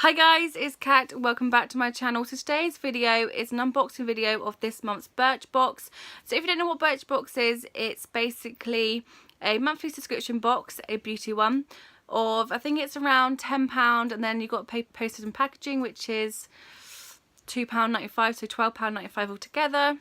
Hi guys, it's Kat. Welcome back to my channel. So today's video is an unboxing video of this month's Birchbox. So if you don't know what Birchbox is, it's basically a monthly subscription box, a beauty one, of I think it's around £10, and then you've got paper, postage and packaging, which is £2.95, so £12.95 altogether.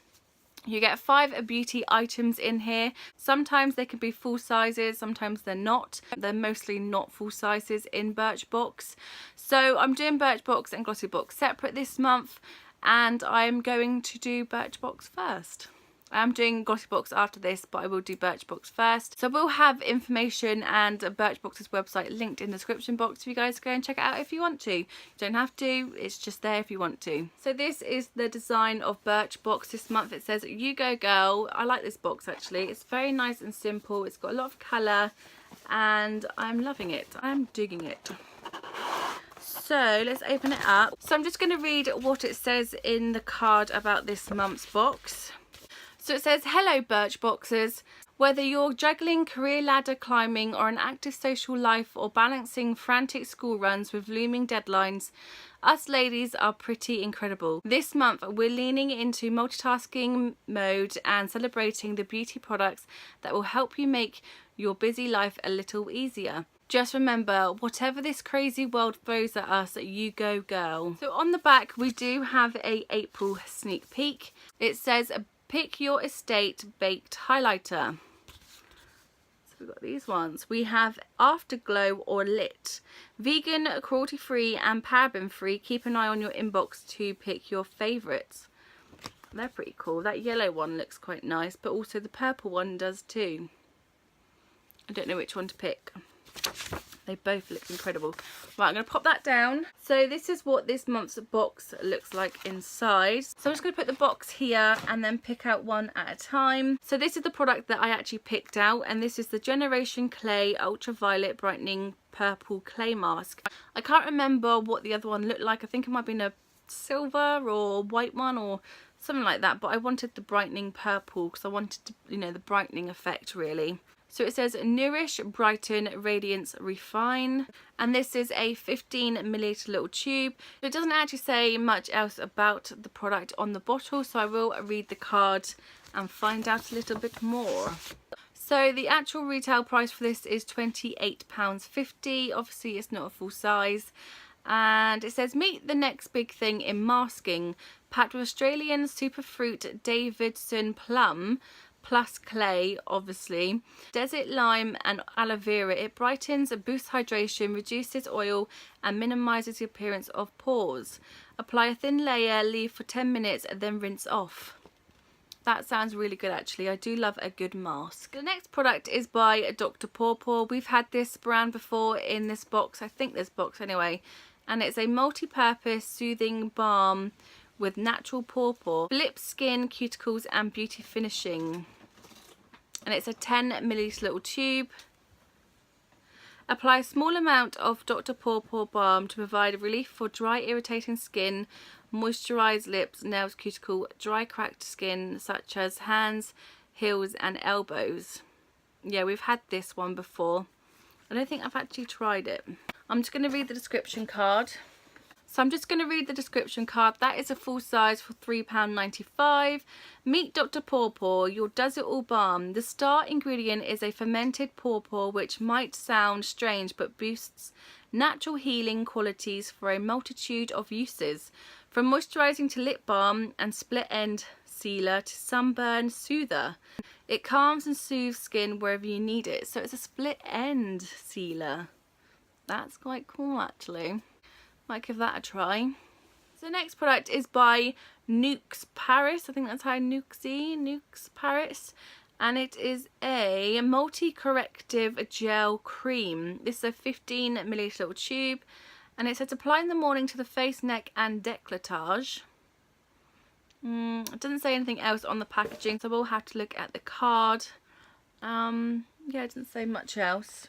You get 5 beauty items in here. Sometimes they can be full sizes, sometimes they're not. They're mostly not full sizes in Birchbox. So I'm doing Birchbox and Glossybox separate this month, and I'm going to do Birchbox first. I'm doing Glossybox after this, but I will do Birchbox first. So we'll have information and Birchbox's website linked in the description box for you guys to go and check it out if you want to. You don't have to, it's just there if you want to. So this is the design of Birchbox this month. It says, "You go girl." I like this box actually. It's very nice and simple. It's got a lot of colour and I'm loving it. I'm digging it. So let's open it up. So I'm just going to read what it says in the card about this month's box. So it says, "Hello Birchboxers. Whether you're juggling, career ladder climbing, or an active social life, or balancing frantic school runs with looming deadlines, us ladies are pretty incredible. This month we're leaning into multitasking mode and celebrating the beauty products that will help you make your busy life a little easier. Just remember, whatever this crazy world throws at us, you go girl." So on the back we do have a April sneak peek. It says, "Pick your estate baked highlighter." So we've got these ones. We have Afterglow or Lit. Vegan, cruelty free and paraben free. Keep an eye on your inbox to pick your favourites. They're pretty cool. That yellow one looks quite nice, but also the purple one does too. I don't know which one to pick. They both look incredible. Right, I'm going to pop that down. So this is what this month's box looks like inside. So I'm just going to put the box here and then pick out one at a time. So this is the product that I actually picked out, and this is the Generation Clay Ultraviolet Brightening Purple Clay Mask. I can't remember what the other one looked like. I think it might have been a silver or white one or something like that, but I wanted the brightening purple because I wanted to, you know, the brightening effect really. So it says Nourish, Brighten, Radiance, Refine, and this is a 15ml little tube. It doesn't actually say much else about the product on the bottle, so I will read the card and find out a little bit more. So the actual retail price for this is £28.50. Obviously it's not a full size. And it says, "Meet the next big thing in masking. Packed with Australian superfruit Davidson plum plus clay, obviously, desert lime and aloe vera. It brightens, boosts hydration, reduces oil and minimises the appearance of pores. Apply a thin layer, leave for 10 minutes and then rinse off." That sounds really good actually. I do love a good mask. The next product is by DR.PAWPAW. We've had this brand before in this box, I think this box anyway, and it's a multi-purpose soothing balm with natural pawpaw, lips, skin, cuticles and beauty finishing. And it's a 10ml little tube. Apply a small amount of DR.PAWPAW balm to provide relief for dry, irritating skin, moisturise lips, nails, cuticle, dry, cracked skin such as hands, heels and elbows. Yeah, we've had this one before. I don't think I've actually tried it. I'm just going to read the description card. So I'm just going to read the description card. That is a full size for £3.95. Meet DR.PAWPAW, your does it all balm. The star ingredient is a fermented pawpaw, which might sound strange but boosts natural healing qualities for a multitude of uses. From moisturising to lip balm and split end sealer to sunburn soother. It calms and soothes skin wherever you need it. So it's a split end sealer. That's quite cool actually. Might give that a try. So the next product is by Nukes Paris. I think that's how Nukes Paris. And it is a multi-corrective gel cream. This is a 15ml little tube. And it says apply in the morning to the face, neck and décolletage. It doesn't say anything else on the packaging, so we'll have to look at the card. Yeah, it doesn't say much else.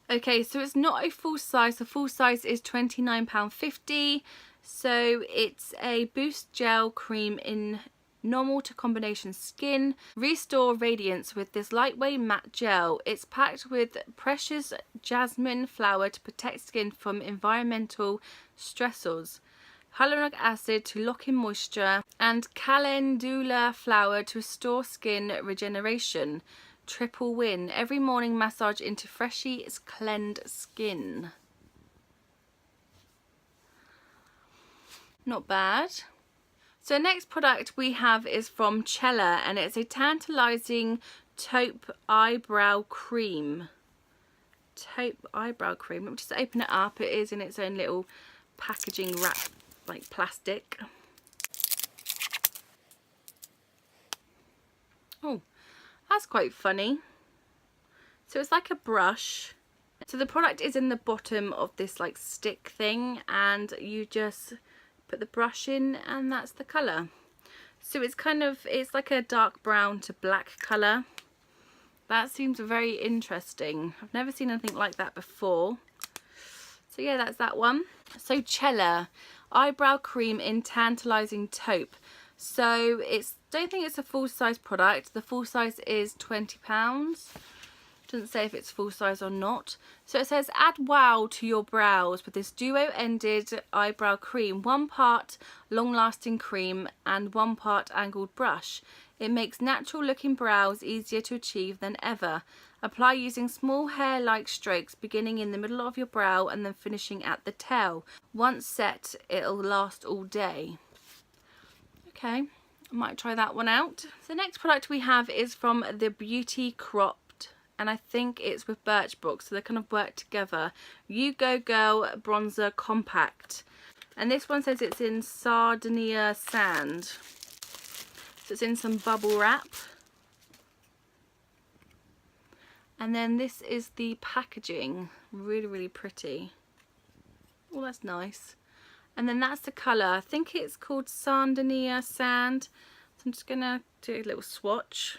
Okay, so it's not a full size. The full size is £29.50. So it's a boost gel cream in normal to combination skin. Restore radiance with this lightweight matte gel. It's packed with precious jasmine flower to protect skin from environmental stressors, hyaluronic acid to lock in moisture, and calendula flower to restore skin regeneration. Triple win. Every morning massage into freshly cleansed skin. Not bad. So next product we have is from CHELLA, and it's a Tantalizing Taupe Eyebrow Cream. Taupe Eyebrow Cream. Let me just open it up. It is in its own little packaging wrap, like plastic. Oh, that's quite funny. So it's like a brush. So the product is in the bottom of this like stick thing, and you just put the brush in and that's the colour. So it's kind of, it's like a dark brown to black colour. That seems very interesting. I've never seen anything like that before. So yeah, that's that one. So CHELLA Eyebrow Cream in Tantalizing Taupe. So it's, don't think it's a full size product. The full size is £20. Doesn't say if it's full size or not. So it says add wow to your brows with this duo ended eyebrow cream. 1 part long lasting cream and 1 part angled brush. It makes natural looking brows easier to achieve than ever. Apply using small hair like strokes beginning in the middle of your brow and then finishing at the tail. Once set, it'll last all day. Okay, I might try that one out. The next product we have is from the Beauty Crop, and I think it's with Birchbox, so they kind of work together. You Go Girl Bronzer Compact, and this one says it's in Sardinia Sand. So it's in some bubble wrap. And then this is the packaging, really, really pretty. Oh, that's nice. And then that's the colour. I think it's called Sardinia Sand. So I'm just gonna do a little swatch.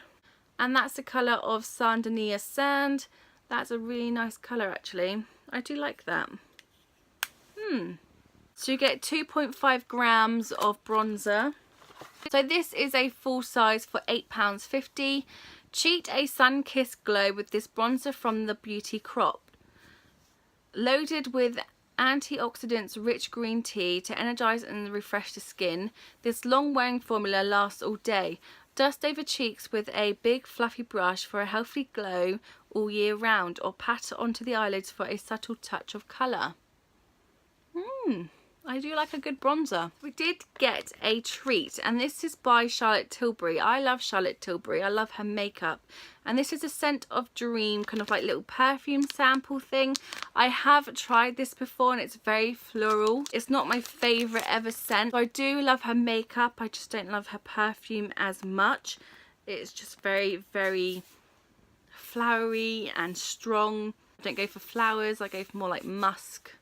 And that's the colour of Sardinia Sand. That's a really nice colour actually. I do like that. So you get 2.5 grams of bronzer. So this is a full size for £8.50. Cheat a sun-kissed glow with this bronzer from the Beauty Crop. Loaded with antioxidants rich green tea to energise and refresh the skin. This long wearing formula lasts all day. Dust over cheeks with a big fluffy brush for a healthy glow all year round, or pat onto the eyelids for a subtle touch of colour. I do like a good bronzer. We did get a treat, and this is by Charlotte Tilbury. I love Charlotte Tilbury. I love her makeup. And this is a Scent of Dream kind of like little perfume sample thing. I have tried this before and it's very floral. It's not my favourite ever scent. So I do love her makeup. I just don't love her perfume as much. It's just very, very flowery and strong. I don't go for flowers. I go for more like musk.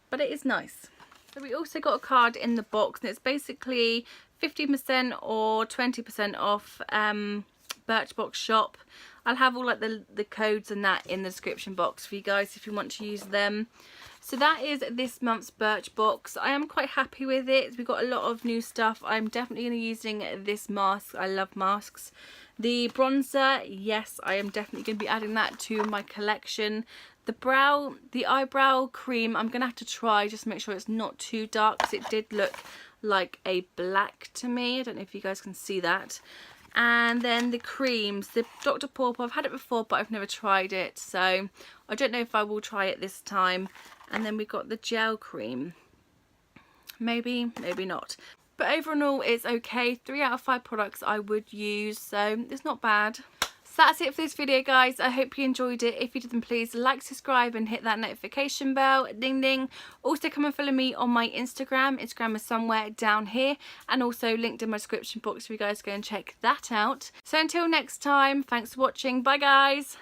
But it is nice. So we also got a card in the box, and it's basically 50% or 20% off Birchbox shop. I'll have all like the codes and that in the description box for you guys if you want to use them. So that is this month's Birchbox. I am quite happy with it. We've got a lot of new stuff. I'm definitely going to be using this mask. I love masks. The bronzer, yes, I am definitely going to be adding that to my collection. The eyebrow cream, I'm going to have to try just to make sure it's not too dark, because it did look like a black to me. I don't know if you guys can see that. And then the creams, the DR.PAWPAW, I've had it before but I've never tried it, so I don't know if I will try it this time. And then we got the gel cream. Maybe, maybe not. But overall it's okay. 3 out of 5 products I would use, so it's not bad. So that's it for this video, guys. I hope you enjoyed it. If you did, then please like, subscribe and hit that notification bell. Ding ding. Also come and follow me on my Instagram. Instagram is somewhere down here, and also linked in my description box for you guys to go and check that out. So until next time, thanks for watching. Bye guys.